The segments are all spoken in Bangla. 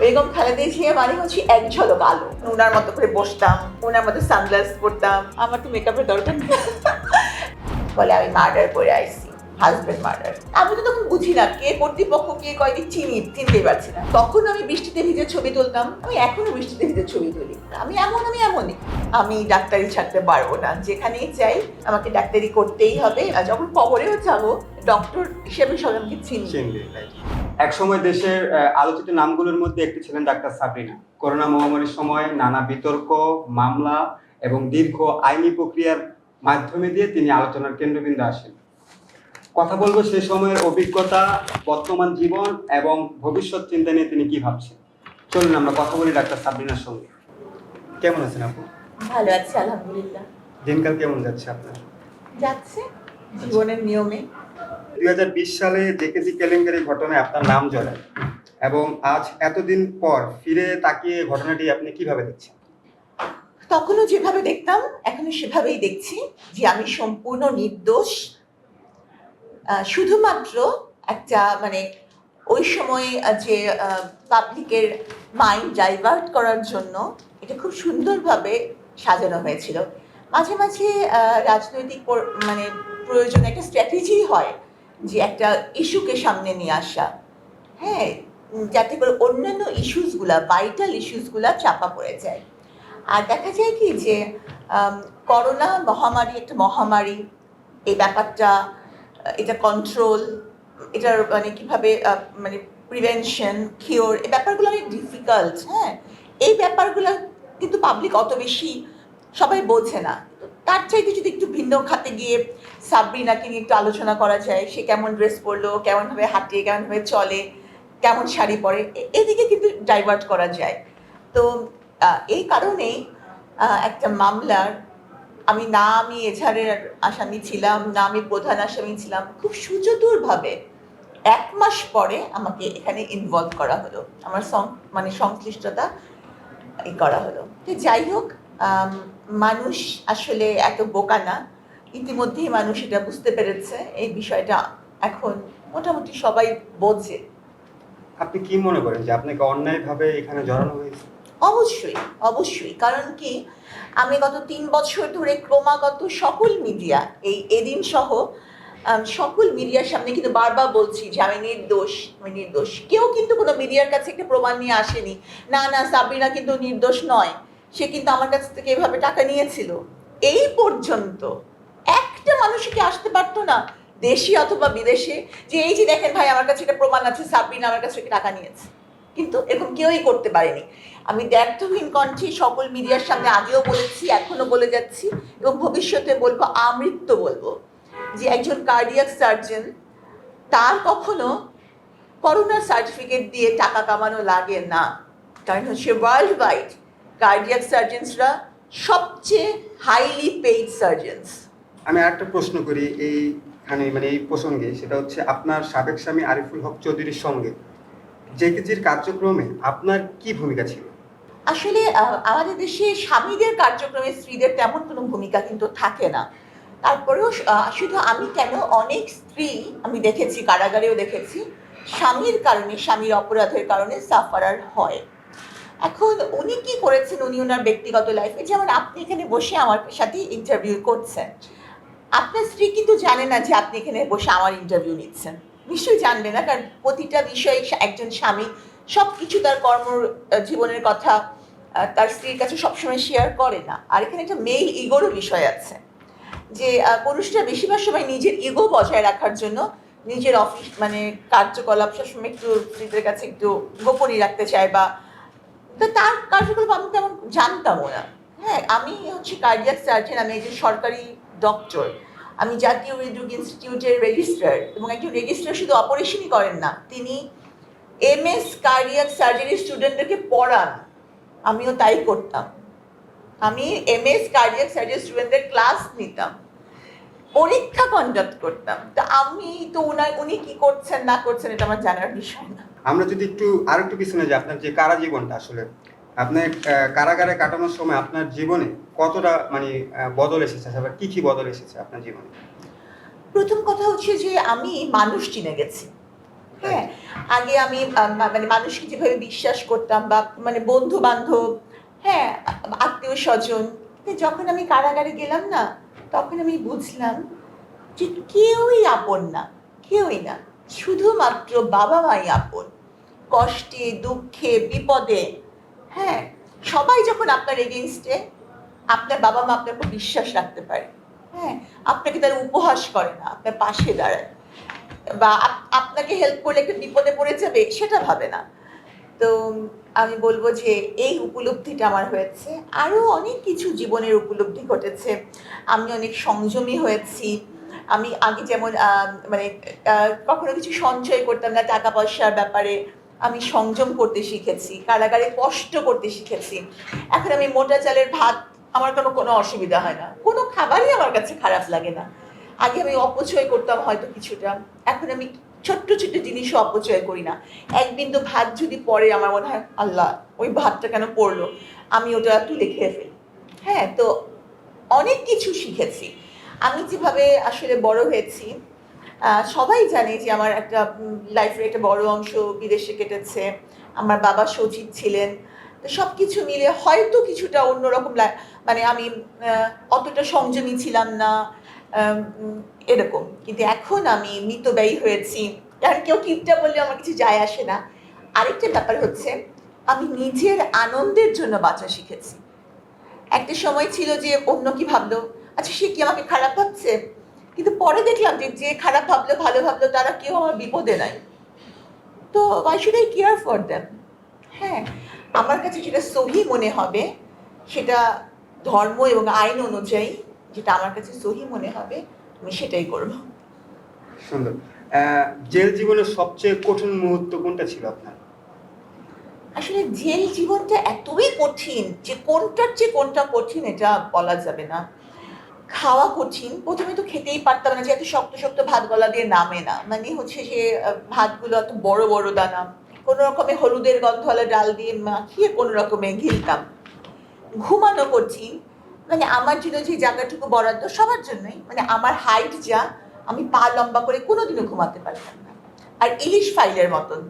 বেগম খালেদা জিয়া মানে হচ্ছে এক ঝলক আলো। ওনার মতো করে বসতাম, ওনার মতো সানগ্লাস পরতাম, আমার তো মেকআপের দরকার নেই। বলে আমি মার্ডার করে আইছি, হাজবেন্ড মার্ডার। আমি তো তখন বুঝি না কে কর্তৃপক্ষ, কে কয়দিন চিনতেই পারছি না। তখন আমি বৃষ্টিতে ভিজে ছবি তুলতাম, আমি এখনো বৃষ্টিতে ভিজে ছবি তুলি। আমি এমনই। আমি ডাক্তারি ছাড়তে পারবো না, যেখানেই চাই আমাকে ডাক্তারি করতেই হবে। আর যখন কবরেও যাবো, ডক্টর হিসেবে সবাই আমাকে চিনবে। একসময় দেশের আলোচিত নামগুলোর মধ্যে একটি ছিলেন ডাক্তার সাবরিনা। করোনা মহামারীর সময় নানা বিতর্ক, মামলা এবং দীর্ঘ আইনি প্রক্রিয়ার মাধ্যমে দিয়ে তিনি আলোচনার কেন্দ্রবিন্দু আসেন। কথা বলবো সেই সময়ের অভিজ্ঞতা, বর্তমান জীবন এবং ভবিষ্যৎ চিন্তা নিয়ে তিনি কি ভাবছেন। চলুন আমরা কথা বলি ডাক্তার সাবরিনার সঙ্গে। কেমন আছেন আপু? ভালো আছি আলহামদুলিল্লাহ। দিনকাল কেমন যাচ্ছে আপনার? যাচ্ছে জীবনের নিয়মে। 2020 সালে জেকেজি কেলেঙ্কারি ঘটনায় আপনার নাম জড়ায় এবং আজ এতদিন পর ফিরে তাকিয়ে ঘটনাটি আপনি কিভাবে দেখছেন? তখনও যেভাবে দেখতাম এখনো সেভাবেই দেখছি যে আমি সম্পূর্ণ নির্দোষ। শুধুমাত্র একটা ওই সময়ে যে পাবলিকের মাইন্ড ডাইভার্ট করার জন্য এটা খুব সুন্দরভাবে সাজানো হয়েছিল। মাঝে মাঝে রাজনৈতিক প্রয়োজনে একটা স্ট্র্যাটেজি হয় যে একটা ইস্যুকে সামনে নিয়ে আসা, হ্যাঁ, যাতে করে অন্যান্য ইস্যুসগুলা, ভাইটাল ইস্যুসগুলা চাপা পড়ে যায়। আর দেখা যায় কি যে করোনা মহামারী একটা মহামারী, এই ব্যাপারটা, এটা কন্ট্রোল, এটার কিভাবে প্রিভেনশন, কিওর, এই ব্যাপারগুলো অনেক ডিফিকাল্ট। হ্যাঁ, এই ব্যাপারগুলো কিন্তু পাবলিক অত বেশি সবাই বোঝে না। তার চাইতে যদি একটু ভিন্ন খাতে গিয়ে সাবরিনাকে নিয়ে একটু আলোচনা করা যায়, সে কেমন ড্রেস পরলো, কেমনভাবে হাঁটে, কেমনভাবে চলে, কেমন শাড়ি পরে, এদিকে কিন্তু ডাইভার্ট করা যায়। তো এই কারণেই একটা মামলার আমি এজাহারের আসামি ছিলাম, না আমি প্রধান আসামি ছিলাম, খুব সুচতুরভাবে 1 মাস পরে আমাকে এখানে ইনভলভ করা হলো, আমার সংশ্লিষ্টতা করা হলো। তো যাই হোক, মানুষ আসলে এত বোকা না, ইতিমধ্যেই মানুষ এটা বুঝতে পেরেছে। এই বিষয়টা এখন মোটামুটি সবাই বোঝে। আপনি কি মনে করেন যে আপনাকে অন্যায়ভাবে এখানে জড়ানো হয়েছে? অবশ্যই। কারণ কি, আমি গত 3 বছর ধরে ক্রমাগত সকল মিডিয়া, এদিন সহ সকল মিডিয়ার সামনে কিন্তু বারবার বলছি যে আমি নির্দোষ। কেউ কিন্তু কোনো মিডিয়ার কাছে একটা প্রমাণ নিয়ে আসেনি, না সাবরিনা কিন্তু নির্দোষ নয়, সে কিন্তু আমার কাছ থেকে এভাবে টাকা নিয়েছিল। এই পর্যন্ত একটা মানুষ কি আসতে পারতো না, দেশি অথবা বিদেশে, যে এই যে দেখেন ভাই, আমার কাছে একটা প্রমাণ আছে, সাবরিনা আমার কাছ থেকে টাকা নিয়েছে। কিন্তু এরকম কেউই করতে পারেনি। আমি দ্ব্যর্থহীন কণ্ঠে সকল মিডিয়ার সামনে আগেও বলেছি, এখনো বলে যাচ্ছি এবং ভবিষ্যতে বলবো, আমৃত্যু বলবো, যে একজন কার্ডিয়াক সার্জন, তার কখনো করোনার সার্টিফিকেট দিয়ে টাকা কামানো লাগে না। কারণ হচ্ছে ওয়ার্ল্ড ওয়াইড কার্ডিয়াক সার্জনসরা সবচেয়ে হাইলি পেইড সার্জনস। আমি আরেকটা প্রশ্ন করি এইখানে, এই প্রসঙ্গে, সেটা হচ্ছে আপনার সাবেক স্বামী আরিফুল হক চৌধুরীর সঙ্গে জেকেজির কার্যক্রমে আপনার কি ভূমিকা ছিল? আসলে আমাদের দেশে স্বামীদের কার্যক্রমে স্ত্রীদের তেমন কোনো ভূমিকা কিন্তু থাকে না। তারপরেও শুধু আমি কেন, অনেক স্ত্রী আমি দেখেছি, কারাগারেও দেখেছি, স্বামীর অপরাধের কারণে সাফারার হয়। এখন উনি কি করেছেন, উনি ওনার ব্যক্তিগত লাইফে, যেমন আপনি এখানে বসে আমার সাথে ইন্টারভিউ করছেন, আপনার স্ত্রী কিন্তু জানে না যে আপনি এখানে বসে আমার ইন্টারভিউ নিচ্ছেন, নিশ্চয়ই জানবে না, কারণ প্রতিটা বিষয়ে একজন স্বামী সব কিছু তার জীবনের কথা তার স্ত্রীর কাছে সবসময় শেয়ার করে না। আর এখানে একটা মেল ইগোরও বিষয় আছে, যে পুরুষরা বেশিরভাগ সময় নিজের ইগো বজায় রাখার জন্য নিজের অফিস কার্যকলাপ সবসময় একটু স্ত্রীদের কাছে একটু গোপনই রাখতে চায়, বা তো তার কার্যকলাপ আমি তেমন জানতামও না। হ্যাঁ, আমি হচ্ছে কার্ডিয়াক সার্জন, আমি একজন সরকারি ডক্টর, আমি জাতীয় হৃদরোগ ইনস্টিটিউটের রেজিস্ট্রার, এবং একজন রেজিস্ট্রার শুধু অপারেশনই করেন না, তিনি MS কার্ডিয়াক সার্জারি স্টুডেন্টদেরকে পড়ান। আমিও তাই করতাম, আমি MS কার্ডিয়াক সার্জারি স্টুডেন্টদের ক্লাস নিতাম, পরীক্ষা কন্ডাক্ট করতাম। তা উনি কি করছেন না করছেন এটা আমার জানার বিষয় না। আমরা যদি আরেকটু পিছনে যাই, আপনার যে কারা জীবনটা, আসলে আপনার কারাগারে কাটানোর সময় আপনার জীবনে কতটা বদল এসেছে, আবার কি বদল এসেছে আপনার জীবনে? প্রথম কথা হচ্ছে যে আমি মানুষ চিনে গেছি। হ্যাঁ, আগে আমি মানে মানুষকে যেভাবে বিশ্বাস করতাম বা মানে বন্ধু-বান্ধব, হ্যাঁ, আত্মীয়স্বজন। কিন্তু যখন আমি কারাগারে গেলাম না, তখন আমি বুঝলাম যে কেউই আপন না, কেউই না। শুধুমাত্র বাবা-মাই আপন। কষ্টে, দুঃখে, বিপদে, হ্যাঁ, সবাই যখন আপনার against এ, আপনার বাবা-মা আপনার উপর বিশ্বাস রাখতে পারে। হ্যাঁ, আপনাকে তারা উপহাস করে না, আপনার পাশে দাঁড়ায়। বা আপনাকে হেল্প করলে একটা বিপদে পড়ে যাবে সেটা ভাবে না। তো আমি বলব যে এই উপলব্ধিটা আমার হয়েছে। আরো অনেক কিছু জীবনের উপলব্ধি ঘটেছে। আমি অনেক সংযমী হয়েছি। আমি আগে যেমন মানে কখনো কিছু সঞ্চয় করতাম না টাকা-পয়সার ব্যাপারে। আমি সংযম করতে শিখেছি। কারাগারে কষ্ট করতে শিখেছি। এখন আমি মোটা চালের ভাত আমার কোনো অসুবিধা হয় না। কোনো খাবারই আমার কাছে খারাপ লাগে না। আগে আমি অপচয় করতাম হয়তো কিছুটা। এখন আমি ছোট্ট, ছোট্ট জিনিসও অপচয় করি না। এক বিন্দু ভাত যদি পড়ে আমার মনে হয়, আল্লাহ! ওই ভাতটা কেন পড়লো? আমি ওটা তুলে খেয়ে ফেলি। হ্যাঁ? তো অনেক কিছু শিখেছি। আমি যেভাবে আসলে বড় হয়েছি, সবাই জানে যে আমার একটা লাইফের একটা বড় অংশ বিদেশে কেটেছে। আমার বাবা সচিব ছিলেন। তো সবকিছু মিলে হয়তো কিছুটা অন্যরকম মানে আমি আ অতটা সংযমী ছিলাম না। আম উম এরকম। কিন্তু এখন আমি মিতব্যয়ী হয়েছি। কারণ কেউ কিপটা বললে আমার কিছু যায় আসে না। আরেকটা ব্যাপার হচ্ছে, আমি নিজের আনন্দের জন্য বাঁচা শিখেছি। একটা সময় ছিল যে অন্য কি ভাবলো? আচ্ছা সে কি আমাকে খারাপ ভাবছে? কিন্তু পরে দেখলাম যে, যে খারাপ ভাবলো, ভালো ভাবলো তারা কেউ আমার বিপদে নাই। তো why should I care for them? হ্যাঁ, আমার কাছে যেটা সহি মনে হবে, সেটা ধর্ম এবং আইন অনুযায়ী যেটা আমার কাছে সহি মনে হবে, আমি সেটাই করব। সুন্দর। জেল জীবনের সবচেয়ে কঠিন মুহূর্ত কোনটা ছিল আপনার? আসলে জেল জীবনটা এতই কঠিন যে কোনটার চেয়ে কোনটা কঠিন এটা বলা যাবে না। খাওয়া কঠিন। ১ম এ তো খেতেই পারতাম না যে এত শক্ত, শক্ত ভাত গলা দিয়ে নামে না। মানে হচ্ছে যে ভাতগুলো এত বড়, বড় দানা। কোন রকমে হলুদের গন্ধওয়ালা ডাল দিয়ে মাখিয়ে কোন রকমে গিলতাম। ঘুমানো কঠিন। মানে আমার জন্য যে জায়গাটুকু বরাদ্দ সবার জন্যই। মানে আমার হাইট যা, আমি পা লম্বা করে কোনদিনও ঘুমাতে পারতাম না। আর ইলিশ ফাইলের মতন।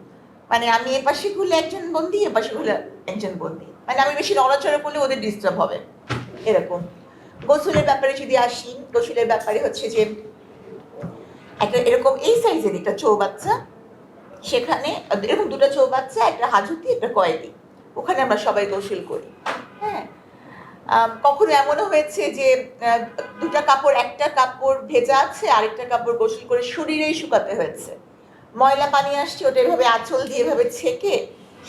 মানে আমি এপাশে ঘুরলে একজন বন্দী, এপাশে ঘুরলে একজন বন্দী। মানে আমি বেশি নড়াচড়া করলে ওদের ডিস্টার্ব হবে। এরকম। গোসলের ব্যাপারে যদি আসি, গোসলের ব্যাপারে হচ্ছে যে একটা এরকম এই সাইজের একটা চৌবাচ্চা, সেখানে এরকম ২ টা চৌবাচ্চা, একটা হাজতি, একটা কয়েদি। ওখানে আমরা সবাই গোসল করি। হ্যাঁ? কখনো এমনও হয়েছে যে ২ টা কাপড়, একটা কাপড় ভেজা আছে, আরেকটা কাপড় গোসল করে শরীরেই শুকাতে হয়েছে। ময়লা পানি আসছে ওটা এভাবে আঁচল দিয়ে এভাবে ছেঁকে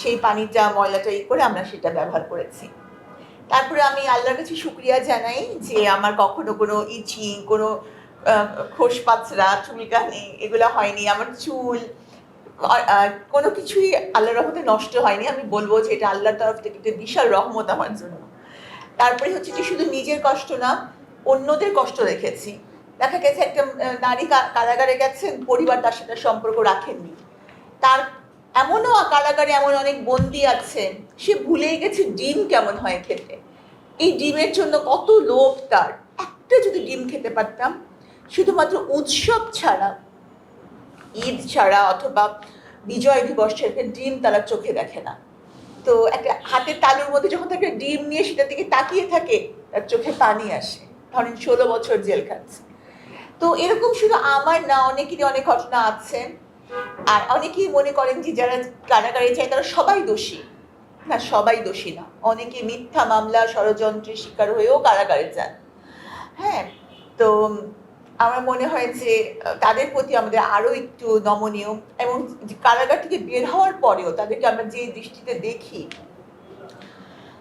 সেই পানিটা ময়লাটা করে আমরা সেটা ব্যবহার করেছি। তারপরে আমি আল্লাহর কাছে শুকরিয়া জানাই যে আমার কখনো কোনো ইচিং, কোনো আ খোসপাঁচড়া, চুলকানি এগুলা হয়নি। আমার চুল আ আ কোনো কিছুই আল্লাহর রহমতে নষ্ট হয়নি। আমি বলব যে এটা আল্লাহর তরফ থেকে একটা বিশাল রহমত আমার জন্য। তারপরে হচ্ছে যে শুধু নিজের কষ্ট না, অন্যদের কষ্ট দেখেছি। দেখা গেছে একটা নারী কারাগারে গেছেন, পরিবার তার সাথে সম্পর্ক রাখেননি। তার এমনও কারাগারে এমন অনেক বন্দী আছে, সে ভুলেই গেছে ডিম কেমন হয় খেতে। এই ডিমের জন্য কত লোভ তার। একটা যদি ডিম খেতে পারতাম, শুধুমাত্র উৎসব ছাড়া, ঈদ ছাড়া অথবা বিজয় দিবস ছাড়া ডিম তারা চোখে দেখে না। তো একটা হাতের তালুর মধ্যে যখন একটা ডিম নিয়ে সেটার দিকে তাকিয়ে থাকে, তার চোখে পানি আসে। ধরেন ১৬ বছর জেল খাটছে। তো এরকম শুধু আমার না, অনেকেরই অনেক ঘটনা আছে। আর অনেকেই মনে করেন যে যারা কারাগারে যায় তারা সবাই দোষী। না, সবাই দোষী না। অনেকে মিথ্যা মামলা, ষড়যন্ত্রের শিকার হয়েও কারাগারে যান। হ্যাঁ? তো আমার মনে হয় যে তাদের প্রতি আমাদের আরো একটু নমনীয় এবং কারাগার থেকে বের হওয়ার পরেও তাদেরকে আমরা যে দৃষ্টিতে দেখি,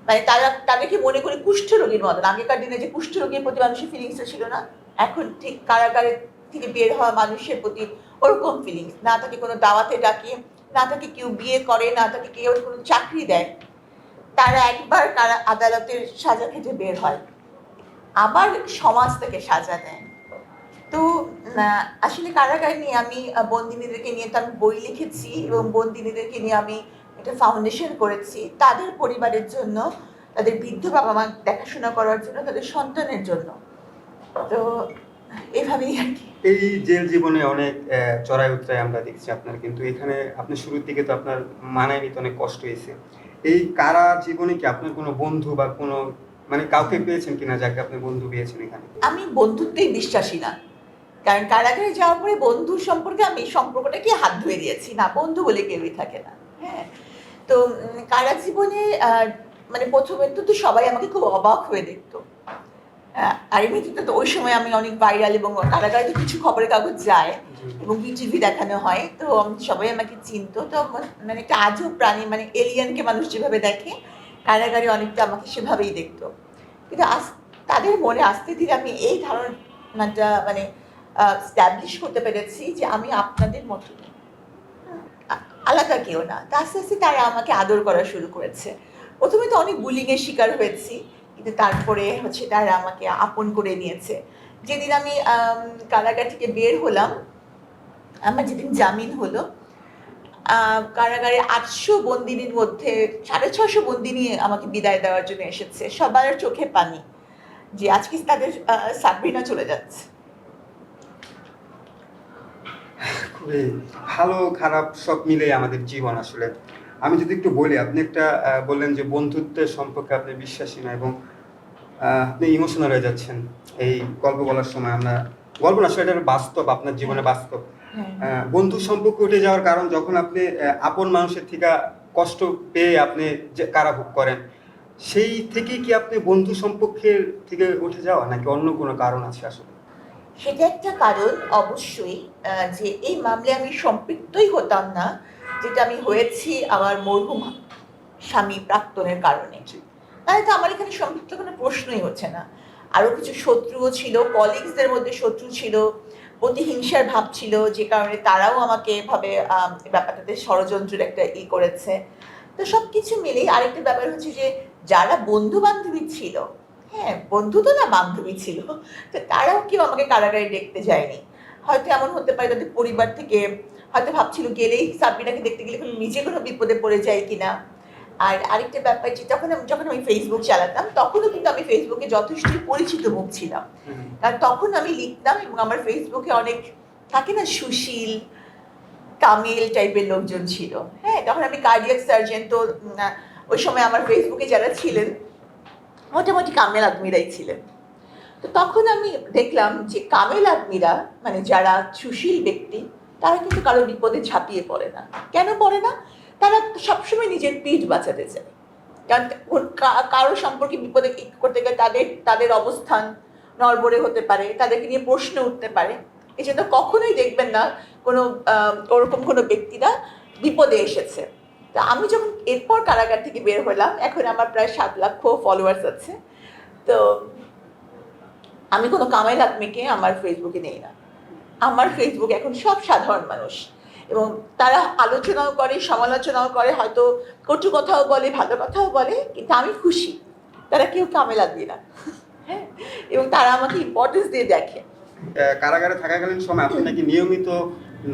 মানে তাদেরকে মনে করি কুষ্ঠরোগীর মতন। আগেকার দিনে যে কুষ্ঠরোগীর প্রতি মানুষের ফিলিংসটা ছিল না? এখন ঠিক কারাগারের থেকে বের হওয়া মানুষের প্রতি ওরকম ফিলিংস। না তাকে কোনো দাওয়াতে ডাকে, না তাকে কেউ বিয়ে করে, না তাকে কেউ কোনো চাকরি দেয়। তারা একবার আদালতের সাজা খেটে বের হয়। আবার সমাজ থেকে সাজা নেয়। তো আসলে কারাগার নিয়ে আমি বন্দিনীদেরকে নিয়ে তো আমি বই লিখেছি এবং বন্দিনীদেরকে নিয়ে আমি একটা ফাউন্ডেশন করেছি। তাদের পরিবারের জন্য, তাদের বৃদ্ধ বাবা-মা দেখাশোনা করার জন্য, তাদের সন্তানের জন্য। তো এভাবেই আরকি। এই জেল জীবনে অনেক চড়াই উতরাই আমরা দেখছি আপনার, কিন্তু এখানে আপনি শুরুর দিকে তো আপনার মানায় নিতে অনেক কষ্ট হয়েছে। এই কারা জীবনে কি আপনার কোনো বন্ধু বা কোনো মানে কাউকে পেয়েছেন কিনা যাকে আপনি বন্ধু পেয়েছেন এখানে? আমি বন্ধুত্বেই বিশ্বাসী না, কারণ কারাগারে যাওয়ার পরে বন্ধুর সম্পর্কে আমি সম্পর্কটাকে হাত ধুয়ে দিয়েছি, না বন্ধু বলে কেউই থাকে না। হ্যাঁ, তো কারা জীবনে মানে প্রথমে তো সবাই আমাকে খুব অবাক হয়ে দেখতো। আর এমনিতে তো ওই সময় আমি অনেক ভাইরাল, এবং কারাগারে তো কিছু খবরের কাগজ যায় এবং টিভি দেখানো হয়, তো সবাই আমাকে চিনতো। তো মানে একটা আজব প্রাণী, মানে এলিয়ানকে মানুষ যেভাবে দেখে, কারাগারে অনেকটা আমাকে সেভাবেই দেখতো। কিন্তু তাদের মনে আস্তে ধীরে আমি এই ধারণাটা মানে স্ট্যাবলিশ করতে পেরেছি যে আমি আপনাদের মতো না, আলাদা কেউ না। তা আস্তে আস্তে তারা আমাকে আদর করা শুরু করেছে। প্রথমে তো অনেক বুলিংয়ের শিকার হয়েছি, কিন্তু তারপরে হচ্ছে তারা আমাকে আপন করে নিয়েছে। যেদিন আমি কারাগার থেকে বের হলাম, আমার যেদিন জামিন হলো, কারাগারে ৮০০ বন্দিনীর মধ্যে ৬৫০ বন্দিনী আমাকে বিদায় দেওয়ার জন্য এসেছে। সবার চোখে পানি যে আজকে তাদের সাবরিনা চলে যাচ্ছে। খুবই ভালো খারাপ সব মিলেই আমাদের জীবন আসলে। আমি যদি একটু বলি, আপনি একটা বললেন যে বন্ধুত্বের সম্পর্কে আপনি বিশ্বাসী না, এবং আপনি ইমোশনাল হয়ে যাচ্ছেন এই গল্প বলার সময়। আমরা গল্প না, আসলে এটা বাস্তব, আপনার জীবনে বাস্তব। বন্ধু সম্পর্ক উঠে যাওয়ার কারণ যখন আপনি আপন মানুষের থেকে কষ্ট পেয়ে আপনি যে কারাভোগ করেন, সেই থেকেই কি আপনি বন্ধু সম্পর্কের থেকে উঠে যাওয়া, নাকি অন্য কোনো কারণ আছে আসলে? সেটা একটা কারণ অবশ্যই, যে এই মামলায় আমি সম্পৃক্তই হতাম না, যেটা আমি হয়েছি আমার মরহুম স্বামী প্রাক্তনের কারণে। তাহলে তো আমার এখানে সম্পৃক্ত কোনো প্রশ্নই হচ্ছে না। আরও কিছু শত্রুও ছিল, কলিগসদের মধ্যে শত্রু ছিল, প্রতিহিংসার ভাব ছিল, যে কারণে তারাও আমাকে এভাবে ব্যাপারটাতে ষড়যন্ত্রের একটা করেছে। তো সব কিছু মিলেই আরেকটা ব্যাপার হচ্ছে যে যারা বন্ধু বান্ধবী ছিল, হ্যাঁ বন্ধু তো না বান্ধবী ছিল, তো তারাও কেউ আমাকে কারাগারে দেখতে যায়নি। হয়তো এমন হতে পারে তাদের পরিবার থেকে হয়তো ভাবছিল গেলেই সাবরিনাকে দেখতে গেলে কোনো নিজে কোনো বিপদে পড়ে যায় কিনা। আর আরেকটা ব্যাপার যে যখন আমি ফেসবুক চালাতাম, তখনও কিন্তু আমি ফেসবুকে যথেষ্টই পরিচিত মুখ ছিলাম, কারণ তখন আমি লিখতাম এবং আমার ফেসবুকে অনেক থাকে না সুশীল কামিল টাইপের লোকজন ছিল। হ্যাঁ, তখন আমি কার্ডিয়াক সার্জন, তো ওই সময় আমার ফেসবুকে যারা ছিলেন মোটামুটি কামেল আদমিরাই ছিলেন। তো তখন আমি দেখলাম যে কামেল আদমিরা, মানে যারা সুশীল ব্যক্তি, তারা কিন্তু কারো বিপদে ঝাঁপিয়ে পড়ে না। কেন পড়ে না? তারা সবসময় নিজের পিঠ বাঁচাতে চায়। কারণ কারো সম্পর্কে বিপদে করতে গেলে তাদের তাদের অবস্থান নড়বড়ে হতে পারে, তাদেরকে নিয়ে প্রশ্ন উঠতে পারে। এই জন্য কখনোই দেখবেন না কোনো ওরকম কোনো ব্যক্তিরা বিপদে এসেছে। তো আমি যখন এরপর কারাগার থেকে বের হলাম, এখন আমার প্রায় ৭ লাখ ফলোয়ার্স আছে। তো আমি কোনো কামাই আদমিকে আমার ফেসবুকে নেই না। আমার ফেসবুক এখন সব সাধারণ মানুষ, এবং তারা আলোচনাও করে, সমালোচনাও করে, হয়তো কটু কথাও বলে, ভালো কথাও বলে, কিন্তু আমি খুশি। তারা কেউ কামেল আদমি না। হ্যাঁ, এবং তারা আমাকে ইম্পর্টেন্স দিয়ে দেখে। কারাগারে থাকাকালীন সময় আপনি নাকি নিয়মিত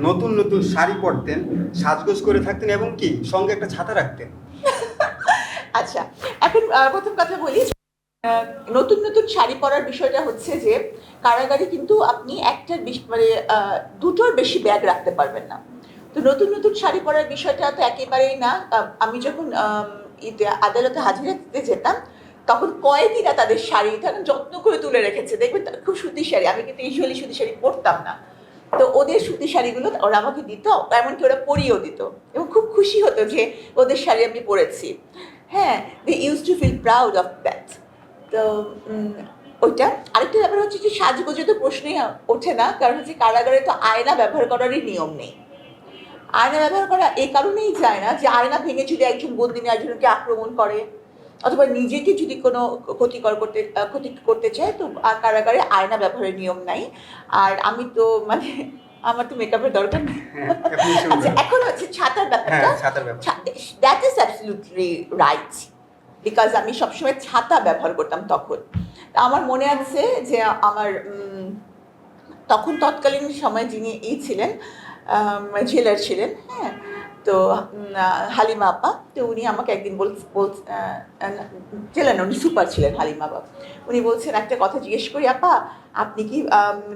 নতুন নতুন শাড়ি পরতেন, সাজগোজ করে থাকতেন, এবং কি সঙ্গে একটা ছাতা রাখতেন। আচ্ছা, এখন প্রথম কথা বলি, নতুন নতুন শাড়ি পরার বিষয়টা হচ্ছে যে কারাগারে কিন্তু আপনি একটার মানে দুটোর বেশি ব্যাগ রাখতে পারবেন না। তো নতুন নতুন শাড়ি পরার বিষয়টা তো একেবারেই না। আমি যখন আদালতে হাজিরা দিতে যেতাম, তখন কয়েদিরা তাদের শাড়ি তখন যত্ন করে তুলে রেখেছে, দেখবেন খুব সুতি শাড়ি। আমি কিন্তু ইউজুয়ালি সুতি শাড়ি পরতাম না, তো ওদের সুতি শাড়িগুলো ওরা আমাকে দিত, এমনকি ওরা পরিয়েও দিত, এবং খুব খুশি হতো যে ওদের শাড়ি আমি পরেছি। হ্যাঁ, they use to feel proud of that. তো ওইটা। আরেকটা ব্যাপার হচ্ছে যে সাজগোজে তো প্রশ্নই ওঠে না, কারণ হচ্ছে কারাগারে তো আয়না ব্যবহার করারই নিয়ম নেই। আয়না ব্যবহার করা এই কারণেই যায় না যে আয়না ভেঙে যদি একজন বন্দিনী একজনকে আক্রমণ করে, অথবা নিজেকে যদি কোনো ক্ষতি করতে চায়, তো কারাগারে আয়না ব্যবহারের নিয়ম নাই। আর আমি তো মানে আমার তো মেকআপের দরকার নেই। আচ্ছা, এখন হচ্ছে ছাতার ব্যাপারটা, that is absolutely right, because আমি সবসময় ছাতা ব্যবহার করতাম তখন। আমার মনে আছে যে আমার তখন তৎকালীন সময় যিনি ছিলেন জেলার ছিলেন, হ্যাঁ, তো হালিমা আপা, তো উনি আমাকে একদিন ছিলেন, উনি সুপার ছিলেন হালিমা আপা। উনি বলছেন, একটা কথা জিজ্ঞেস করি আপা, আপনি কি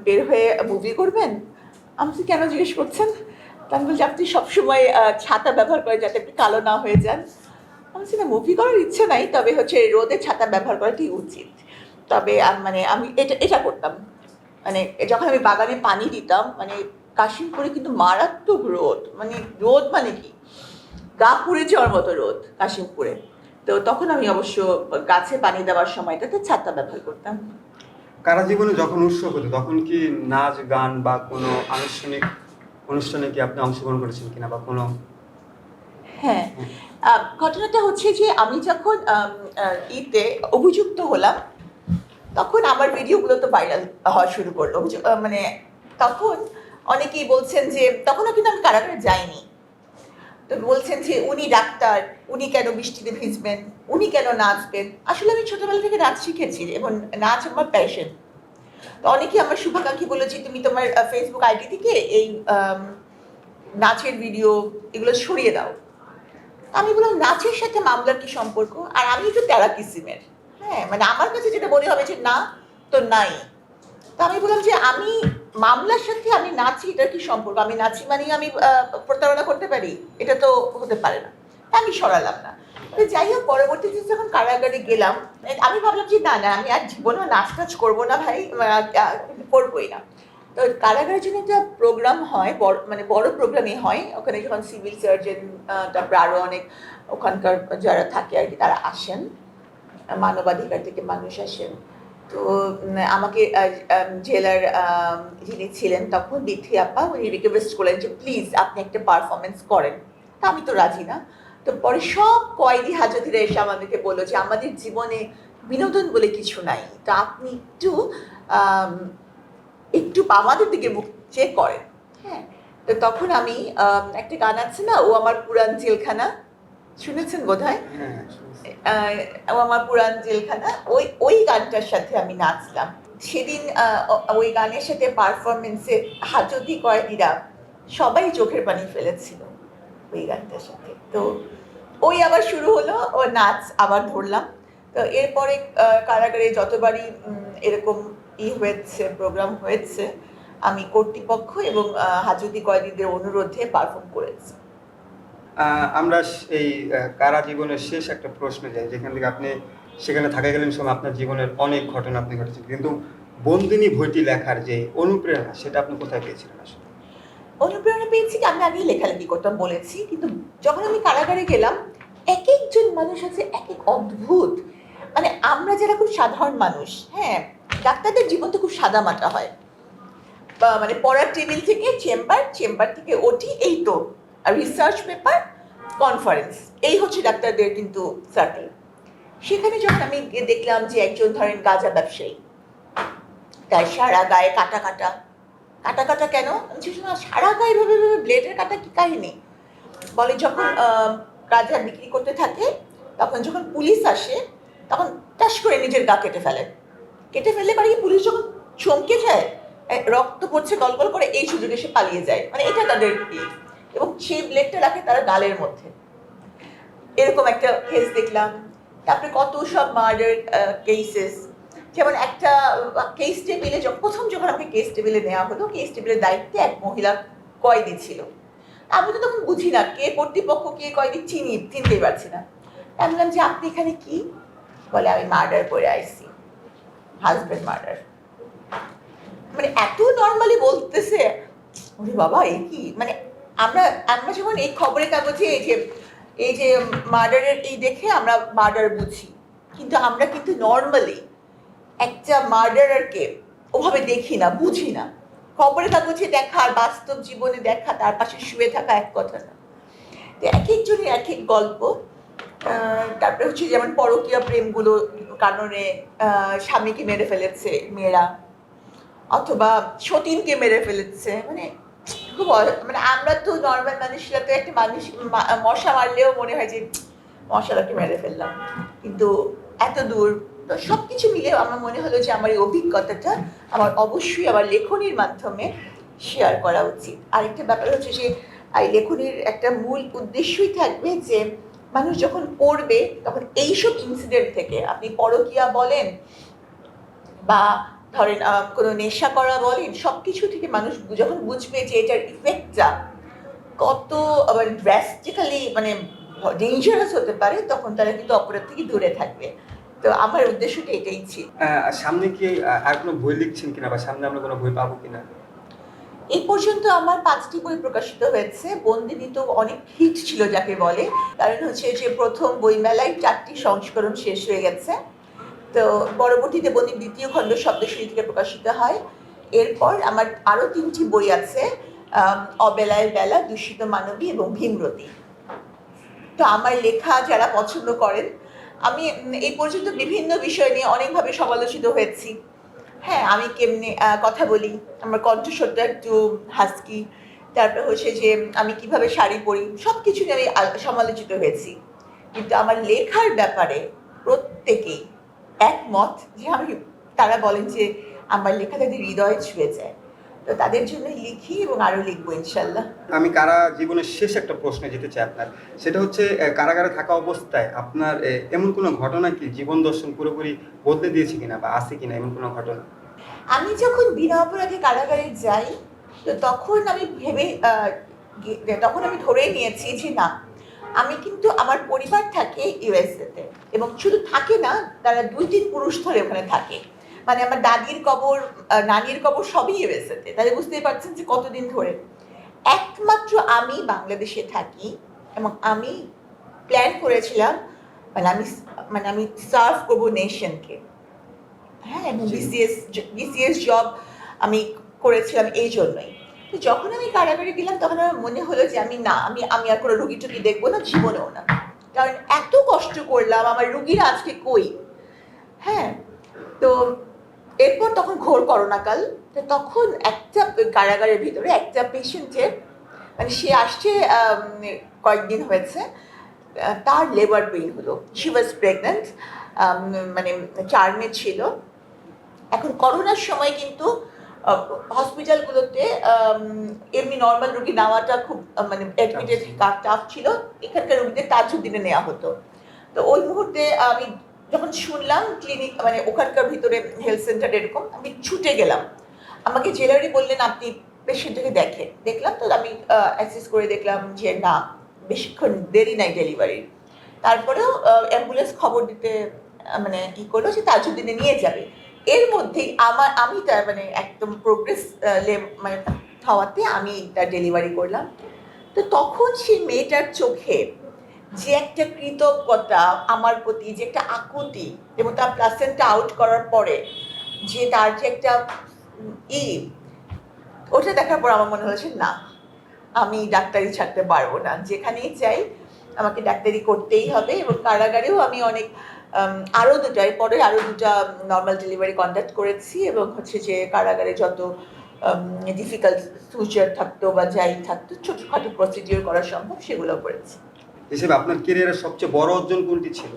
বের হয়ে মুভি করবেন? আমি বলছি, কেন জিজ্ঞেস করছেন? তা আমি বলছি, আপনি সবসময় ছাতা ব্যবহার করেন যাতে আপনি কালো না হয়ে যান। আমি বলছি, না, মুভি করার ইচ্ছে নাই, তবে হচ্ছে রোদে ছাতা ব্যবহার করাটি উচিত। তবে মানে আমি এটা এটা করতাম, মানে যখন আমি বাগানে পানি দিতাম, মানে কাশিমপুরে কিন্তু মারাত্মক রোদ, মানে রোদ মানে কি, গা পুড়ে যাওয়ার মতো রোদ কাশিমপুরে। তো তখন আমি অবশ্য গাছে পানি দেওয়ার সময়টাতে ছাতা ব্যবহার করতাম। কারা জীবনে যখন উৎসব হতো তখন কি নাচ গান বা কোনো আনুষ্ঠানিক অনুষ্ঠানে কি আপনি অংশগ্রহণ করেছেন কিনা বা কোনো? হ্যাঁ, ঘটনাটা হচ্ছে যে আমি যখন ঈদে অভিযুক্ত হলাম, তখন আমার ভিডিওগুলো তো ভাইরাল হওয়া শুরু করলো। মানে তখন অনেকেই বলছেন যে, তখনও কিন্তু আমি কারাগারে যাইনি, তো বলছেন যে উনি ডাক্তার, উনি কেন বৃষ্টিতে ভিজবেন, উনি কেন নাচবেন। আসলে আমি ছোটবেলা থেকে নাচ শিখেছি এবং নাচ আমার প্যাশন। তো অনেকেই আমার শুভাকাঙ্ক্ষী বলে যে, তুমি তোমার ফেসবুক আইডি থেকে এই নাচের ভিডিও এগুলো সরিয়ে দাও। আমি বললাম, নাচের সাথে মামলার কি সম্পর্ক? আর আমি একটু তেরা কিসিমের, হ্যাঁ, মানে আমার কাছে যেটা মনে হবে যে না, তো নাই। তো আমি বললাম যে আমি মামলার সাথে আমি নাচি, এটার কি সম্পর্ক? আমি নাচি মানে আমি প্রতারণা করতে পারি? এটা তো হতে পারে না। তা আমি সরালাম না। তো যাই হোক, পরবর্তীতে যখন কারাগারে গেলাম, আমি ভাবলাম যে না না, আমি আর জীবনেও নাচ টাচ করবো না ভাই, করবোই না। তো কারাগারের জন্য একটা প্রোগ্রাম হয়, মানে বড় প্রোগ্রামই হয় ওখানে, যখন সিভিল সার্জন, তারপরে আরো অনেক ওখানকার যারা থাকে আর কি, তারা আসেন, মানবাধিকার থেকে মানুষ আসেন। তো আমাকে জেলার যিনি ছিলেন তখন, বিথি আপা, উনি রিকোয়েস্ট করলেন যে প্লিজ আপনি একটা পারফরমেন্স করেন। তা আমি তো রাজি না। তো পরে সব কয়েদি হাজতিরা এসে আমাদেরকে বললো যে আমাদের জীবনে বিনোদন বলে কিছু নাই, তো আপনি একটু আম, একটু আমাদের দিকে মুখ চেয়ে করেন। হ্যাঁ, তো তখন আমি একটা গান আছে না, ও আমার পুরান জেলখানা, শুনেছেন বোধহয়? হ্যাঁ, শুনেছি। ও আমার পুরান জেলখানা, ওই ওই গানটার সাথে আমি নাচলাম সেদিন। ওই গানের সাথে পারফরমেন্সে হাজতি কয়েদিরা সবাই চোখের পানি ফেলেছিল ওই গানটার সাথে। তো ওই আবার শুরু হলো, ও নাচ আবার ধরলাম। তো এরপরে কারাগারে যতবারই এরকম হয়েছে, প্রোগ্রাম হয়েছে, আমি কর্তৃপক্ষ এবং হাজতি কয়েদিদের অনুরোধে পারফর্ম করেছি। আমরা এই কারা জীবনের শেষ একটা প্রশ্ন যাই, যেখান থেকে আপনি সেখানে থাকাকালীন সময় আপনার জীবনের অনেক ঘটনা আপনি ঘটেছেন, কিন্তু বন্দিনী বইটি লেখার যে অনুপ্রেরণা সেটা আপনি কোথায় পেয়েছিলেন আসলে? অনুপ্রেরণা পেয়েছি কি, আমি আগেই লেখালেখি করতাম বলেছি, কিন্তু যখন আমি কারাগারে গেলাম, এক একজন মানুষ আছে এক এক অদ্ভুত। মানে আমরা যারা খুব সাধারণ মানুষ, হ্যাঁ, ডাক্তারদের জীবন তো খুব সাদামাটা হয়, মানে পড়ার টেবিল থেকে চেম্বার, চেম্বার থেকে ওটি, এই তো, আর রিসার্চ পেপার, কনফারেন্স, এই হচ্ছে ডাক্তারদের কিন্তু সার্কেল। সেখানে যখন আমি গিয়ে দেখলাম যে একজন ধরেন গাঁজা ব্যবসায়ী, তার সারা গায়ে কাটা কাটা, কাটা কাটা কেন? আমি বলছি, "শোনো, সারা গায়ে ভাবে ভাবে ব্লেডের কাটা কি কাহিনী?" বলে যখন গাঁজা বিক্রি করতে থাকে, তখন যখন পুলিশ আসে, তখন টাস করে নিজের গা কেটে ফেলে। কেটে ফেললে পারে কি, পুলিশ যখন চমকে যায়, রক্ত পড়ছে গলগল করে, এই সুযোগে সে পালিয়ে যায়, মানে এটা তাদের এবং সেই ব্লেডটা রাখে তারা গালের মধ্যে। এরকম একটা কেস দেখলাম। তারপরে কত সব মার্ডার কেসেস, যেমন একটা কেস টেবিলে, প্রথম যখন আমাকে কেস টেবিলে নেওয়া হলো, কেস টেবিলের দায়িত্বে এক মহিলা কয়েদি ছিল। আমি তো তখন বুঝি না কে কর্তৃপক্ষ কে কয়েদি, চিনতেই পারছি না। আমি বললাম যে আপনি এখানে কি? বলে আমি মার্ডার করে আইছি, হাজবেন্ড মার্ডার। মানে এত নর্মালি বলতেছে, ওরে বাবা, এই কি, মানে আমরা আমরা যখন এই খবরের কাগজে এই যে মার্ডারের এই দেখে আমরা মার্ডার বুঝি, কিন্তু আমরা কিন্তু নর্মালি একটা মার্ডারারকে ওভাবে দেখি না, বুঝি না। খবরের কাগজে দেখা আর বাস্তব জীবনে দেখা, তার পাশে শুয়ে থাকা এক কথা না। তো এক একজনের এক এক গল্প। তারপরে হচ্ছে যেমন পরকীয়া প্রেমগুলো কারণে স্বামীকে মেরে ফেলেছে মেয়েরা, অথবা সতীনকে মেরে ফেলেছে, মানে খুব মানে আমরা তো নর্মাল মানুষরা তো একটা মানুষ মশা মারলেও মনে হয় যে মশাটাকে মেরে ফেললাম, কিন্তু এত দূর। তো সবকিছু মিলে আমার মনে হলো যে আমার এই অভিজ্ঞতাটা আমার অবশ্যই আমার লেখনীর মাধ্যমে শেয়ার করা উচিত। আরেকটা ব্যাপার হচ্ছে যে আর লেখনের একটা মূল উদ্দেশ্যই থাকবে যে মানুষ যখন পড়বে তখন এইসব ইনসিডেন্ট থেকে, আপনি পরকীয়া বলেন বা ধরেন কোনো নেশা করা বলেন, সব কিছু থেকে মানুষ যখন বুঝবে যে এটার ইফেক্টটা কত ড্রাস্টিক্যালি ডেঞ্জারাস হতে পারে, তখন তারা কিন্তু অপরাধ থেকে দূরে থাকবে। তো আমার উদ্দেশ্যটা এটাই ছিল। সামনে কি আর কোনো বই লিখছেন কিনা, বা সামনে আমরা কোনো বই পাবো কিনা? এই পর্যন্ত আমার 5টি বই প্রকাশিত হয়েছে। বন্দিনী তো অনেক হিট ছিল যাকে বলে, কারণ হচ্ছে যে প্রথম বইমেলায় 4টি সংস্করণ শেষ হয়ে গেছে। তো পরবর্তীতে বন্দিনী দ্বিতীয় খণ্ড শব্দশ্রী থেকে প্রকাশিত হয়। এরপর আমার আরও 3টি বই আছে, অবেলায় বেলা, দূষিত মানবী এবং ভীমরতি। তো আমার লেখা যারা পছন্দ করেন, আমি এই পর্যন্ত বিভিন্ন বিষয় নিয়ে অনেকভাবে সমালোচিত হয়েছি। হ্যাঁ, আমি কেমনে কথা বলি, আমার কণ্ঠস্বরটা একটু হাস্কি, তারপর হচ্ছে যে আমি কিভাবে শাড়ি পরি, সব কিছু নিয়ে আমি সমালোচিত হয়েছি। কিন্তু আমার লেখার ব্যাপারে প্রত্যেকেই একমত যে তারা বলেন যে আমার লেখা তাদের হৃদয় ছুঁয়ে যায়। তো তাদের জন্য লিখি এবং আরও লিখবো ইনশাল্লাহ। আমি কারা জীবনের শেষ একটা প্রশ্নে যেতে চাই আপনার, সেটা হচ্ছে কারাগারে থাকা অবস্থায় আপনার এমন কোনো ঘটনা কি জীবন দর্শন পুরোপুরি বদলে দিয়েছে কিনা, বা আছে কিনা এমন কোনো ঘটনা? আমি যখন বিনা অপরাধে কারাগারে যাই, তো তখন আমি তখন আমি ধরে নিয়েছি যে না, আমি কিন্তু আমার পরিবার থাকে ইউএসএতে, এবং শুধু থাকে না, তারা 2-3 পুরুষ ধরে ওখানে থাকে। মানে আমার দাদির কবর, নানির কবর সবই ইউএসএতে। তাহলে বুঝতেই পারছেন যে কতদিন ধরে। একমাত্র আমি বাংলাদেশে থাকি, এবং আমি প্ল্যান করেছিলাম আমি সার্ভ করবো নেশনকে। হ্যাঁ, এবং বিসিএস জব আমি করেছিলাম এই জন্যই। তো যখন আমি কারাগারে গেলাম তখন আমার মনে হলো যে আমি আর কোনো রুগী টুগি দেখবো না, জীবনেও না। কারণ এত কষ্ট করলাম, আমার রুগীরা আজকে কই? হ্যাঁ। তো এরপর তখন ঘোর করোনাকাল। তো তখন একটা কারাগারের ভিতরে একটা পেশেন্টের, সে আসছে কয়েকদিন হয়েছে, তার লেবার পেইন হলো। শি ওয়াজ প্রেগন্যান্ট, 4 মেয়ে ছিল। এখন করোনার সময় কিন্তু হসপিটালগুলোতে এমনি নর্মাল রুগী নেওয়াটা খুব অ্যাডমিটেড টাফ ছিল। এখানকার রুগীদের তাজুদ্দিনে নেওয়া হতো। তো ওই মুহূর্তে আমি যখন শুনলাম ক্লিনিক ওখানকার ভিতরে হেলথ সেন্টার এরকম, আমি ছুটে গেলাম। আমাকে জেলারি বললেন আপনি পেশেন্টটাকে দেখলাম। তো আমি অ্যাসেস করে দেখলাম যে না, বেশিক্ষণ দেরি নাই ডেলিভারির। তারপরেও অ্যাম্বুলেন্স খবর দিতে করলো যে তাজুদ্দিনে নিয়ে যাবে। এর মধ্যেই আমি তার একদম প্রোগ্রেস হওয়াতে আমি তার ডেলিভারি করলাম। তো তখন সেই মেয়েটার চোখে যে একটা কৃতজ্ঞতা আমার প্রতি, যে একটা আকুতি, এবং তার প্লাসেন্টা আউট করার পরে যে তার যে একটা ওটা দেখার পর আমার মনে হয়েছে না, আমি ডাক্তারি ছাড়তে পারবো না, যেখানেই চাই আমাকে ডাক্তারি করতেই হবে। এবং কারাগারেও আমি অনেক আরও দুটা নর্মাল ডেলিভারি কন্ডাক্ট করেছি, এবং হচ্ছে যে কারাগারে যত ডিফিকাল্ট সুচার থাকতো বা যাই থাকতো, ছোটোখাটো প্রসিডিওর করা সম্ভব সেগুলো করেছি। হিসেবে আপনার ক্যারিয়ারের সবচেয়ে বড় অর্জন কোনটি ছিল?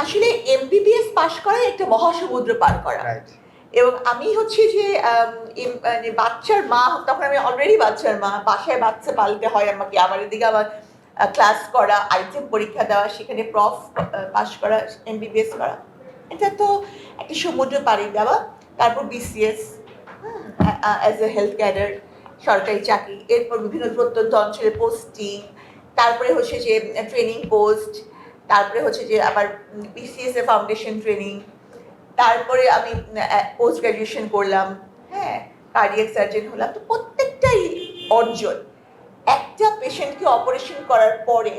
আসলে এমবিবিএস পাশ করা একটা মহাসমুদ্র পার করা। এবং আমি হচ্ছে যে বাচ্চার মা, তখন আমি অলরেডি বাচ্চার মা, বাসায় বাচ্চা পালতে হয় আমাকে, আমার এদিকে আমার ক্লাস করা, আইটেম পরীক্ষা দেওয়া, সেখানে প্রফ পাস করা, এমবিবিএস করা, এটা তো একটা সমুদ্র পাড়ি দেওয়া। তারপর BCS as a health cadre, সরকারি চাকরি, এরপর বিভিন্ন প্রত্যন্ত অঞ্চলে পোস্টিং, তারপরে হচ্ছে যে ট্রেনিং পোস্ট, তারপরে হচ্ছে যে আবার বিসিএস এ ফাউন্ডেশন ট্রেনিং, তারপরে আমি পোস্ট গ্রাজুয়েশন করলাম, হ্যাঁ, কার্ডিয়াক সার্জন হলাম। তো প্রত্যেকটাই অর্জন। একটা পেশেন্টকে অপারেশন করার পরে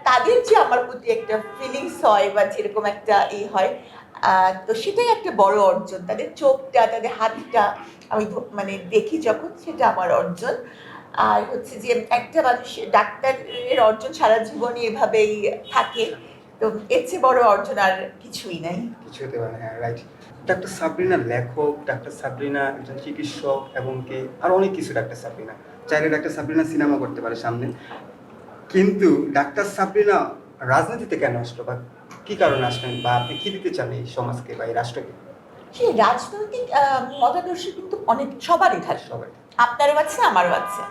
তাদের যে আমার প্রতি একটা ফিলিংস হয়, বা যেরকম একটা হয়, তো সেটাই একটা বড় অর্জন। তাদের চোখটা, তাদের হাতটা আমি দেখি যখন, সেটা আমার অর্জন। আর হচ্ছে যে একটা মানুষ ডাক্তারের অর্জন সারা জীবনে এভাবেই থাকে। তো এর চেয়ে বড় অর্জন আর কিছুই নাই। কিছু হতে পারে, হ্যাঁ, রাইট। ডাক্তার সাবরিনা লেখক, ডাক্তার সাবরিনা একজন চিকিৎসক, এবং কি আর অনেক কিছু। ডাক্তার সাবরিনা চাইলে ডাক্তার সাবরিনা সিনেমা করতে পারে সামনে। কিন্তু ডাক্তার সাবরিনা রাজনীতিতে কেন আসলো, বা কি কারণে আসলেন, বা আপনি কি দিতে চান এই সমাজকে বা এই রাষ্ট্রকে? সেই রাজনৈতিক মতাদর্শ কিন্তু অনেক সবারই থাকে। আপনারও আছে, আমারও আছে।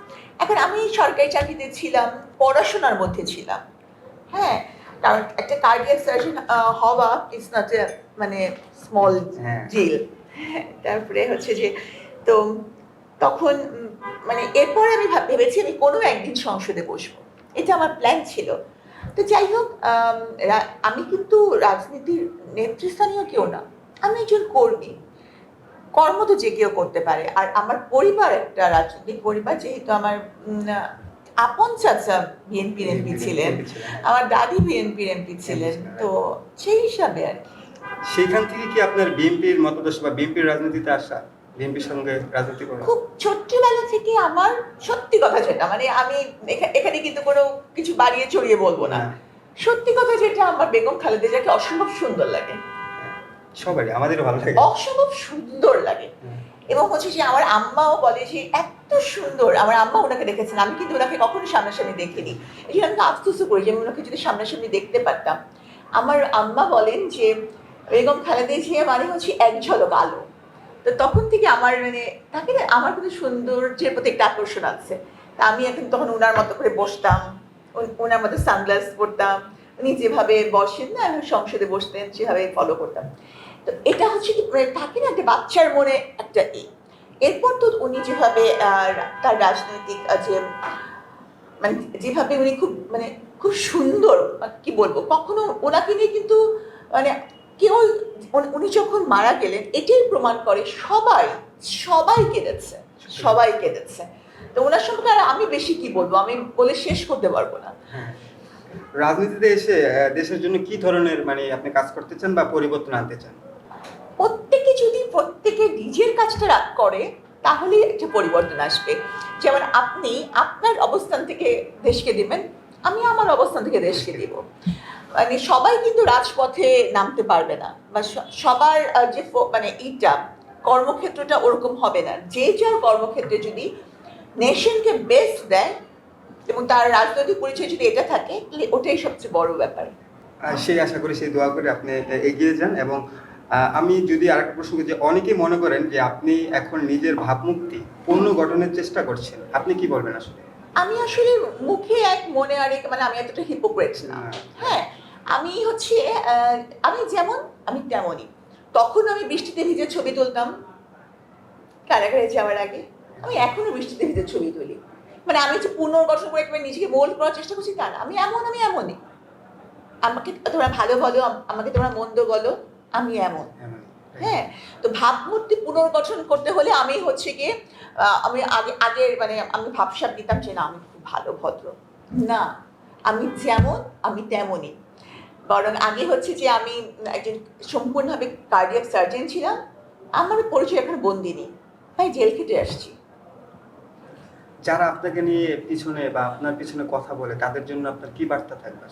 এখন আমি সরকারি চাকরিতে ছিলাম, পড়াশোনার মধ্যে ছিলাম। হ্যাঁ, কারণ একটা কার্ডিয়াক সার্জন হওয়া ইজ নট এ মানে স্মল হ্যাঁ। ডিল। তারপরে হচ্ছে যে তো তখন মানে এরপরে আমি ভেবেছি আমি কোনো একদিন সংসদে বসবো। এটা আমার প্ল্যান ছিল। তো যাই হোক, আমি কিন্তু রাজনীতির নেতৃস্থানীয় কেউ না। আমি একজন কর্মী। কর্ম তো যে কেউ করতে পারে। আর আমার পরিবার একটা রাজনৈতিক পরিবার, যেহেতু আমার আপন চাচা বিএনপির এমপি ছিলেন, আমার দাদি বিএনপির এমপি ছিলেন, তো সেই হিসাবে আর কি। সেইখান থেকে কি আপনার বিএনপির মতাদর্শ বা বিএনপির রাজনীতিতে আসা, বিএনপির সঙ্গে রাজনীতি করা? খুব ছোট্টবেলা থেকে আমার সত্যি কথা যেটা, মানে আমি এখানে কিন্তু কোনো কিছু বাড়িয়ে চড়িয়ে বলবো না, সত্যি কথা যেটা, আমার বেগম খালেদা জিয়াকে অসম্ভব সুন্দর লাগে। সবারই, আমাদেরও ভালো লাগে। অসম্ভব সুন্দর লাগে। এবং হচ্ছে যে আমার আম্মাও বলে যে এত সুন্দর, আমার আম্মা ওনাকে দেখেছেন, আমি কিন্তু ওনাকে কখনো সামনাসামনি দেখিনি। এই জন্য আমি আফসোসও করি যে আমি ওনাকে যদি সামনাসামনি দেখতে পারতাম। আমার আম্মা বলেন যে বেগম খালেদা জিয়া মানে হচ্ছে এক ঝলক আলো। তো তখন থেকে আমার মানে থাকে না, আমার কিন্তু সৌন্দর্যের প্রতি একটা আকর্ষণ আছে। তা আমি এখন তখন ওনার মতো করে বসতাম, ওনার মতো সানগ্লাস পরতাম, উনি যেভাবে বসেন না সংসদে বসতেন সেভাবে ফলো করতাম। তো এটা হচ্ছে কি মানে থাকে না একটা বাচ্চার মনে একটা এরপর তো উনি যেভাবে তার রাজনৈতিক যে মানে যেভাবে উনি খুব মানে খুব সুন্দর, কি বলবো, কখনো ওনাকে নিয়ে কিন্তু মানে কেউ, উনি যখন মারা গেলেন এটাই প্রমাণ করে সবাই সবাই কেঁদেছে, সবাই কেঁদেছে। তো ওনার সম্পর্কে আর আমি বেশি কি বলবো, আমি বলে শেষ করতে পারবো না। রাজনীতিতে এসে দেশের জন্য কি ধরনের মানে আপনি কাজ করতে চান বা পরিবর্তন আনতে চান? প্রত্যেকে যদি প্রত্যেকে নিজের কাজটা করে তাহলে একটা পরিবর্তন আসবে। যেমন আপনি আপনার অবস্থান থেকে দেশকে দিবেন, আমি আমার অবস্থান থেকে দেশকে দিব। মানে সবাই কিন্তু রাজপথে নামতে পারবে না, বা সবার যে মানে এইটা কর্মক্ষেত্রটা ওরকম হবে না। যে যার কর্মক্ষেত্রে যদি নেশনকে বেস্ট দেয় এবং তার রাজনৈতিক পরিচয় যদি এটা থাকে, তাহলে ওটাই সবচেয়ে বড় ব্যাপার। সেই আশা করি, সেই দোয়া করে আপনি এগিয়ে যান। এবং আমি যদি আরেকটা প্রশ্ন করি, যে অনেকেই মনে করেন যে আপনি এখন নিজের ভাবমূর্তি পুনর্গঠনের চেষ্টা করছেন, আপনি কি বলবেন আসলে? আমি আসলে মুখে এক মনে আরেক, মানে আমি এতটা হিপোক্রেট না। হ্যাঁ, আমি হচ্ছে আমি যেমন আমি তেমনই। তখন আমি বৃষ্টিতে ভিজে ছবি তুলতাম কারাগারে যাওয়ার আগে, আমি এখনো বৃষ্টিতে ভিজে ছবি তুলি। মানে আমি হচ্ছে পুনর্গঠন করে একবার নিজেকে মোল্ড করার চেষ্টা করছি তা না, আমি এমনই। আমাকে তোমরা ভালো বলো, আমাকে তোমরা মন্দ বলো, আমি এমন। হ্যাঁ, তো ভাবমূর্তি পুনর্গঠন করতে হলে আমি হচ্ছে গিয়ে আমি আগের মানে আমি ভাবসাব দিতাম যে না আমি খুব ভালো ভদ্র, না, আমি যেমন আমি তেমনই। বরং আগে হচ্ছে যে আমি একজন সম্পূর্ণভাবে কার্ডিয়াক সার্জন ছিলাম, আমার পরিচয় এখন বন্দিনী, তাই জেল খেটে আসছি। যারা আপনাকে নিয়ে পিছনে বা আপনার পিছনে কথা বলে তাদের জন্য আপনার কি বার্তা থাকবে?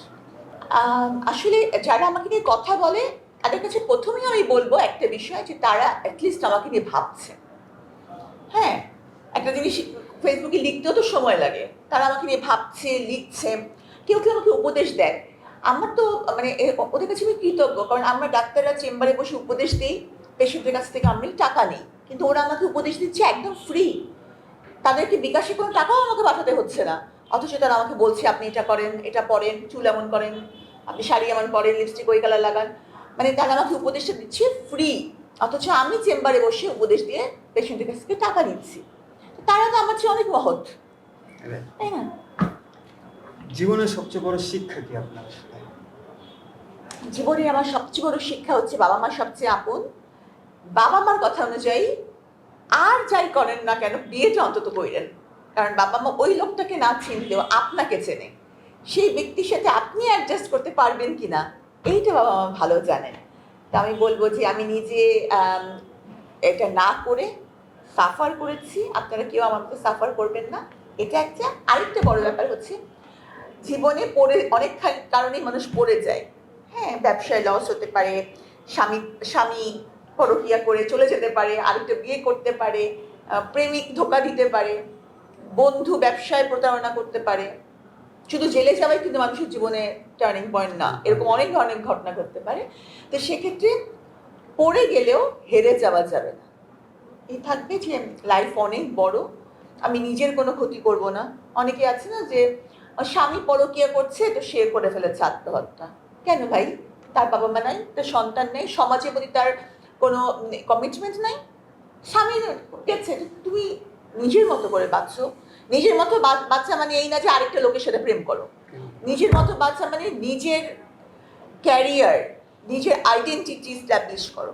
আসলে যারা আমাকে নিয়ে কথা বলে তাদের কাছে প্রথমেই আমি বলবো একটা বিষয়, যে তারা অ্যাটলিস্ট আমাকে নিয়ে ভাবছে। হ্যাঁ, একটা জিনিস ফেসবুকে লিখতেও তো সময় লাগে, তারা আমাকে নিয়ে ভাবছে, লিখছে, কেউ কেউ আমাকে উপদেশ দেয়। আমার তো মানে ওদের কাছে আমি কৃতজ্ঞ, কারণ আমরা ডাক্তাররা চেম্বারে বসে উপদেশ দিই, পেশেন্টের কাছ থেকে আমি টাকা নিই, কিন্তু ওরা আমাকে উপদেশ দিচ্ছে একদম ফ্রি। তাদেরকে বিকাশে কোনো টাকাও আমাকে পাঠাতে হচ্ছে না, অথচ তারা আমাকে বলছে আপনি এটা করেন, এটা পরেন, চুল এমন করেন, আপনি শাড়ি এমন পরেন, লিপস্টিক ওই কালার লাগান। মানে তারা আমাকে উপদেশটা দিচ্ছে ফ্রি, অথচ আমি চেম্বারে বসে উপদেশ দিয়ে পেশেন্টের কাছ থেকে টাকা নিচ্ছি। তারা তো আমার চেয়ে অনেক মহৎ, তাই না? জীবনের সবচেয়ে বড় শিক্ষা কি আপনার? জীবনে আমার সবচেয়ে বড় শিক্ষা হচ্ছে বাবা মা সবচেয়ে আপন। বাবা মার কথা অনুযায়ী আর যাই করেন না কেন বিয়েটা অন্তত কইরেন, কারণ বাবা মা ওই লোকটাকে না চিনলেও আপনাকে চেনে, সেই ব্যক্তির সাথে আপনি অ্যাডজাস্ট করতে পারবেন কিনা এইটা বাবা মা ভালো জানেন। তা আমি বলবো যে আমি নিজে এটা না করে সাফার করেছি, আপনারা কেউ আমার মতো সাফার করবেন না, এটা একটা। আরেকটা বড় ব্যাপার হচ্ছে জীবনে পড়ে অনেক কারণেই মানুষ পড়ে যায়। হ্যাঁ, ব্যবসায় লস হতে পারে, স্বামী স্বামী পরকীয়া করে চলে যেতে পারে, আরেকটা বিয়ে করতে পারে, প্রেমিক ধোকা দিতে পারে, বন্ধু ব্যবসায় প্রতারণা করতে পারে। শুধু জেলে যাওয়াই কিন্তু মানুষের জীবনে টার্নিং পয়েন্ট না, এরকম অনেক ধরনের ঘটনা ঘটতে পারে। তো সেক্ষেত্রে পড়ে গেলেও হেরে যাওয়া যাবে না, এই থাকবে যে লাইফ অনেক বড়, আমি নিজের কোনো ক্ষতি করব না। অনেকে আছে না যে স্বামী পরকীয়া করছে তো সে করে ফেলেছে আত্মহত্যা। কেন ভাই? তার বাবা মা নাই, তার সন্তান নেই, সমাজের প্রতি তার কোনো কমিটমেন্ট নাই। স্বামী গেছে, তুমি নিজের মতো করে বাঁচো। নিজের মতো বাচ্চা মানে এই না যে আরেকটা লোকের সাথে প্রেম করো। নিজের মতো বাচ্চা মানে নিজের ক্যারিয়ার, নিজের আইডেন্টিটি স্ট্যাবলিশ করো।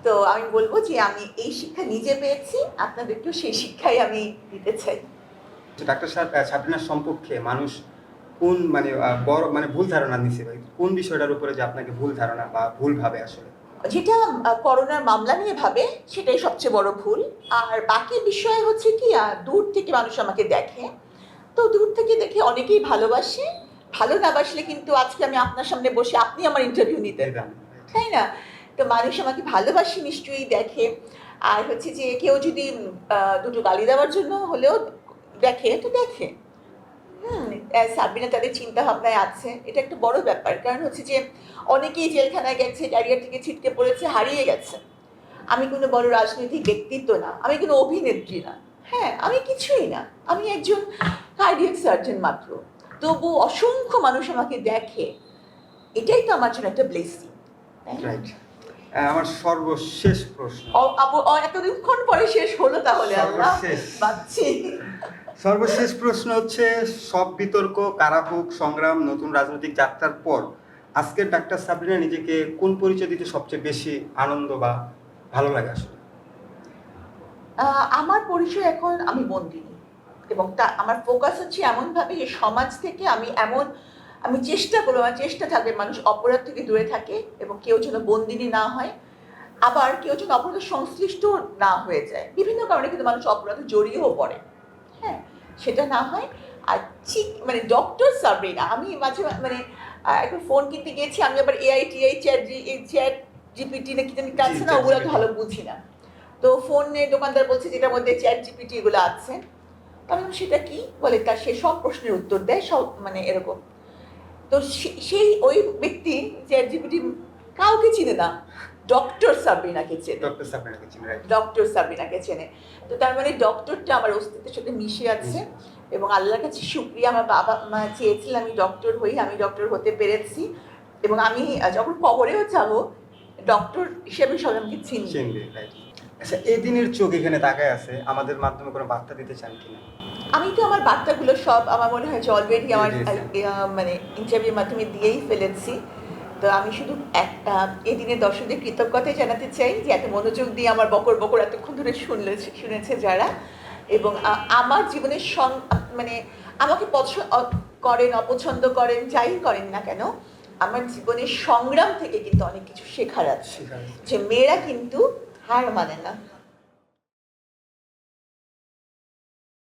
তো আমি বলবো যে আমি এই শিক্ষা নিজে পেয়েছি, আপনাদেরকেও সেই শিক্ষাই আমি দিতে চাই। ডাক্তার সাবরিনার সম্পর্কে মানুষ কোন মানে বড় মানে ভুল ধারণা নিছে ভাই, কোন বিষয়টার উপরে যে আপনাকে ভুল ধারণা বা ভুল ভাবে আসলে? যেটা করোনার মামলা নিয়ে ভাবে সেটাই সবচেয়ে বড় ভুল। আর বাকি বিষয় হচ্ছে কি দূর থেকে মানুষ আমাকে দেখে, তো দূর থেকে দেখে অনেকেই ভালোবাসে। ভালো না বাসলে কিন্তু আজকে আমি আপনার সামনে বসে আপনি আমার ইন্টারভিউ নিতেন না, তাই না? তো মানুষ আমাকে ভালোবাসে নিশ্চয়ই দেখে। আর হচ্ছে যে কেউ যদি দুটো গালি দেওয়ার জন্য হলেও দেখে তো দেখে। সাবরিনা তাদের চিন্তা ভাবনায় আছে, এটা একটা বড় ব্যাপার। কারণ হচ্ছে যে অনেকেই জেলখানায় গেছে, ক্যারিয়ার থেকে ছিটকে পড়েছে, হারিয়ে গেছে। আমি কোনো বড় রাজনৈতিক ব্যক্তিত্ব না, আমি কোনো অভিনেত্রী না, হ্যাঁ আমি কিছুই না, আমি একজন কার্ডিয়াক সার্জন মাত্র। তবু অসংখ্য মানুষ আমাকে দেখে, এটাই তো আমার জন্য একটা ব্লেসিং। রাইট। আমার সর্বশেষ প্রশ্ন, এতদিনক্ষণ পরে শেষ হলো তাহলে আল্লাহ সর্বশেষ। পাচ্ছি। সর্বশেষ প্রশ্ন হচ্ছে, সব বিতর্ক, কারাভোগ, সংগ্রাম, নতুন রাজনৈতিক যাত্রার পর আজকের ডাক্তার সাবরিনা নিজেকে কোন পরিচয় দিতে সবচেয়ে বেশি আনন্দ বা ভালো লাগে আসলে? আমার পরিচয় এখন আমি বন্দিনী, এবং তা আমার ফোকাস হচ্ছে এমনভাবে যে সমাজ থেকে আমি চেষ্টা করবো, আমার চেষ্টা থাকবে মানুষ অপরাধ থেকে দূরে থাকে এবং কেউ যেন বন্দিনী না হয়, আবার কেউ যেন অপরাধের সংশ্লিষ্ট না হয়ে যায়। বিভিন্ন কারণে কিন্তু মানুষ অপরাধে জড়িয়েও পড়ে, হ্যাঁ সেটা না হয়। আর ঠিক মানে ডক্টর সাবরিনা, আমি মাঝে মানে একটা ফোন কিনতে গিয়েছি, আমি আবার এআইটিআই চ্যাট জিপিটি না কি জানি আছে না, ওগুলো তো ভালো বুঝি না। তো ফোনে দোকানদার বলছে যেটার মধ্যে চ্যাট জিপিটি এগুলো আছে। আমি বললাম সেটা কি, বলে তার সে সব প্রশ্নের উত্তর দেয়, সব মানে এরকম। তো সেই ওই ব্যক্তি চ্যাট জিপিটি কাউকে চিনে না, ডক্টর সাবরিনাকে চেনে। ডক্টর সাবরিনাকে চিনি, রাইট। ডক্টর সাবরিনাকে চেনে। তো তার মানে ডক্টরটা আমার অস্তিত্বের সাথে মিশে আছে, এবং আল্লাহর কাছে শুকরিয়া, আমার বাবা মা চেয়েছিলেন আমি ডক্টর হই, আমি ডক্টর হতে পেরেছি। এবং আমি যখন কবরেও যাবো ডক্টর হিসেবে সবাই আমাকে চিনবে। রাইট। আচ্ছা, এই দিনের চোখ এখানে তাকায় আছে, আমাদের মাধ্যমে কোনো বার্তা দিতে চান কিনা? আমি তো আমার বার্তাগুলো সব আমার মনে হয় যে অলরেডি আমার দিয়েছেন। মানে ইন্টারভিউর মাধ্যমে দিয়েই ফেলেছি। তো আমি শুধু একটা এই দিনে দর্শকদের কৃতজ্ঞতাই জানাতে চাই যে এত মনোযোগ দিয়ে আমার বকর বকর এতক্ষণ ধরে শুনেছে যারা, এবং আমার জীবনের মানে আমাকে করেন, অপছন্দ করেন, যাই করেন না কেন, আমার জীবনের সংগ্রাম থেকে কিন্তু অনেক কিছু শেখার আছে, যে মেয়েরা কিন্তু হার মানে না।